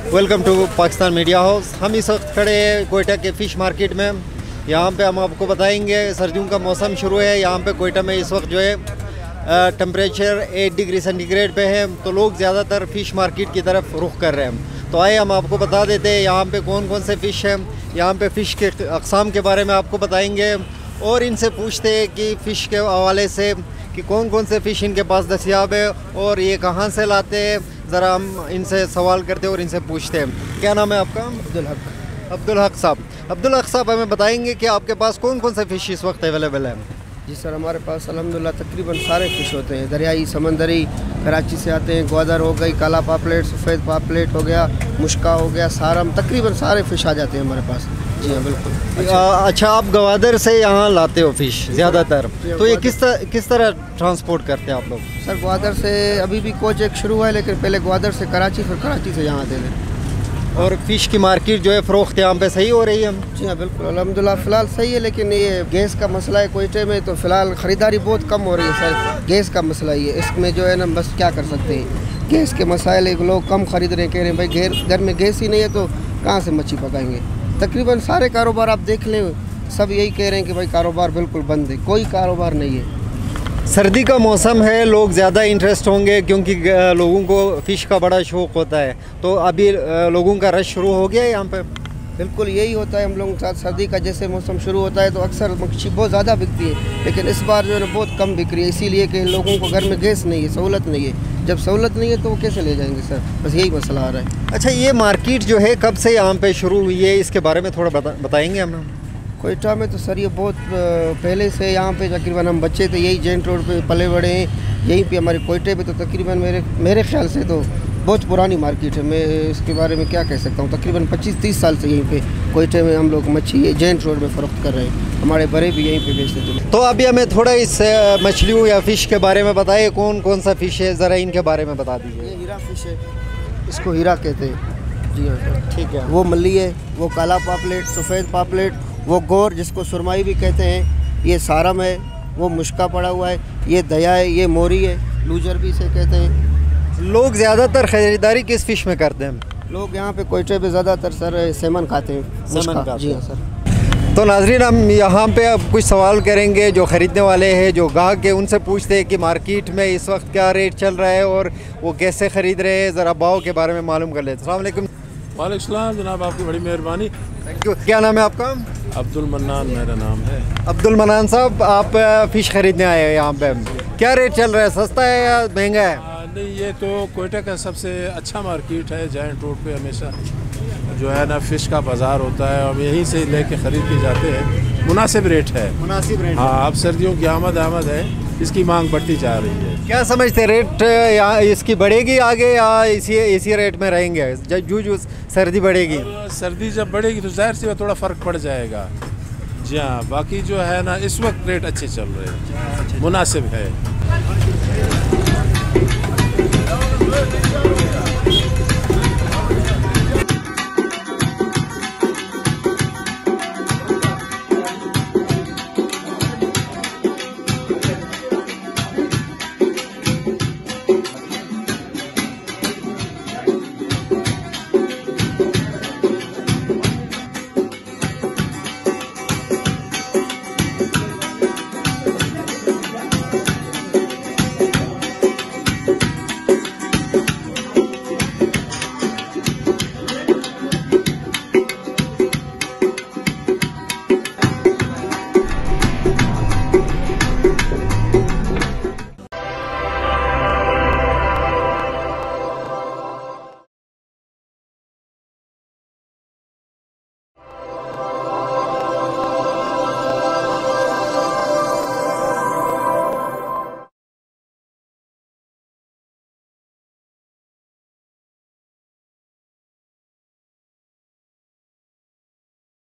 Welcome to Pakistan media house. हम इस वक्त खड़े हैं कोयटा के फ़िश मार्केट में। यहाँ पे हम आपको बताएंगे, सर्दियों का मौसम शुरू है। यहाँ पे कोयटा में इस वक्त जो है टेम्परेचर 8 डिग्री सेंटीग्रेड पे है, तो लोग ज़्यादातर फ़िश मार्केट की तरफ रुख कर रहे हैं। तो आइए हम आपको बता देते हैं यहाँ पे कौन कौन से फ़िश हैं। यहाँ पे फ़िश के अक़साम के बारे में आपको बताएंगे और इनसे पूछते हैं कि फ़िश के हवाले से कि कौन कौन से फ़िश इनके पास दस्तियाब है और ये कहाँ से लाते हैं। ज़रा हम इनसे सवाल करते हैं और इनसे पूछते हैं। क्या नाम है आपका? अब्दुल हक साहब। अब्दुल हक साहब, हमें बताएंगे कि आपके पास कौन कौन से फ़िश इस वक्त अवेलेबल है? जी सर, हमारे पास अल्हम्दुलिल्लाह तकरीबन सारे फ़िश होते हैं। दरियाई, समंदरी, कराची से आते हैं। ग्वादर हो गई, काला पापलेट, सफ़ेद पापलेट हो गया, मुश्का हो गया, सारम, तकरीबन सारे फ़िश आ जाते हैं हमारे पास। जी हाँ, बिल्कुल। अच्छा, आप ग्वादर से यहाँ लाते हो फ़िश ज़्यादातर, तो ये किस तरह ट्रांसपोर्ट करते हैं आप लोग? सर, ग्वादर से अभी भी कोच एक शुरू हुआ है, लेकिन पहले ग्वादर से कराची, फिर कराची से यहाँ आते थे। और फ़िश की मार्केट जो है फ़रोख्त यहाँ पे सही हो रही है? जी हाँ, बिल्कुल अल्हम्दुलिल्लाह फ़िलहाल सही है, लेकिन ये गैस का मसला है कोयटे में, तो फ़िलहाल ख़रीदारी बहुत कम हो रही है सर। गैस का मसला ही है इसमें, जो है ना, बस क्या कर सकते हैं। गैस के मसाइल, लोग कम ख़रीद रहे हैं, कह रहे हैं भाई घर में गैस ही नहीं है तो कहाँ से मच्छी पकाएंगे। तकरीबन सारे कारोबार आप देख लें, सब यही कह रहे हैं कि भाई कारोबार बिल्कुल बंद है, कोई कारोबार नहीं है। सर्दी का मौसम है, लोग ज़्यादा इंटरेस्ट होंगे क्योंकि लोगों को फ़िश का बड़ा शौक़ होता है, तो अभी लोगों का रश शुरू हो गया है यहाँ पे? बिल्कुल यही होता है हम लोगों के साथ। सर्दी का जैसे मौसम शुरू होता है तो अक्सर मच्छी बहुत ज़्यादा बिकती है, लेकिन इस बार जो है ना बहुत कम बिक रही है, इसीलिए कि लोगों को घर में गैस नहीं है, सहूलत नहीं है। जब सहूलत नहीं है तो वो कैसे ले जाएंगे सर, बस यही मसला आ रहा है। अच्छा, ये मार्केट जो है कब से यहाँ पे शुरू हुई है, इसके बारे में थोड़ा बताएंगे हमें? कोयटा में तो सर ये बहुत पहले से यहाँ पे तकरीबन हम बच्चे थे, यही जेंट रोड पे पले बड़े हैं, यहीं पे हमारे कोयटे पे तो तकरीबन मेरे ख्याल से तो बहुत पुरानी मार्केट है। मैं इसके बारे में क्या कह सकता हूँ, तकरीबन 25-30 साल से यहीं पे कोयटे में हम लोग मच्छी ये जेंट रोड में फ़रोख्त कर रहे हैं। हमारे बड़े भी यहीं पे बेचते थे। तो अभी हमें थोड़ा इस मछलियों या फ़िश के बारे में बताइए, कौन कौन सा फ़िश है, ज़रा इनके बारे में बता दीजिए। ये हीरा फ़िश है, इसको हीरा कहते हैं। जी हाँ सर, ठीक है। वो मल्ली है, वो काला पापलेट, सफ़ेद पापलेट, वो गोर जिसको सुरमाई भी कहते हैं, ये सारम है, वो मुश्का पड़ा हुआ है, ये दया है, ये मोरी है, लूजर भी इसे कहते हैं। लोग ज़्यादातर ख़रीदारी किस फ़िश में करते हैं? लोग यहाँ पे कोयटे पे ज़्यादातर सर सेमन खाते हैं। सेमन खाते जी हाँ सर। तो नाज़रीन, हम यहाँ पे अब कुछ सवाल करेंगे जो ख़रीदने वाले हैं, जो गाहक है, उनसे पूछते हैं कि मार्केट में इस वक्त क्या रेट चल रहा है और वो कैसे ख़रीद रहे हैं। ज़रा भाव के बारे में मालूम कर लेते हैं। अस्सलाम वालेकुम। वालेकुम सलाम जनाब, आपकी बड़ी मेहरबानी। Thank you. क्या नाम है आपका? अब्दुल मन्नान मेरा नाम है। अब्दुल मन्नान साहब, आप फ़िश ख़रीदने आए हैं यहाँ पे, क्या रेट चल रहा है, सस्ता है या महंगा है? नहीं, ये तो कोयटा का सबसे अच्छा मार्केट है। जायंट रोड पे हमेशा जो है ना फ़िश का बाज़ार होता है, हम यहीं से लेके ख़रीद के जाते हैं। मुनासिब रेट है। मुनासिब रेट। हाँ, अब सर्दियों की आमद है, इसकी मांग बढ़ती जा रही है। क्या समझते, रेट या इसकी बढ़ेगी आगे या इसी रेट में रहेंगे जो सर्दी बढ़ेगी? सर्दी जब बढ़ेगी तो ज़ाहिर सी थोड़ा फ़र्क पड़ जाएगा। जी हाँ, बाकी जो है ना इस वक्त रेट अच्छे चल रहे हैं, मुनासिब है।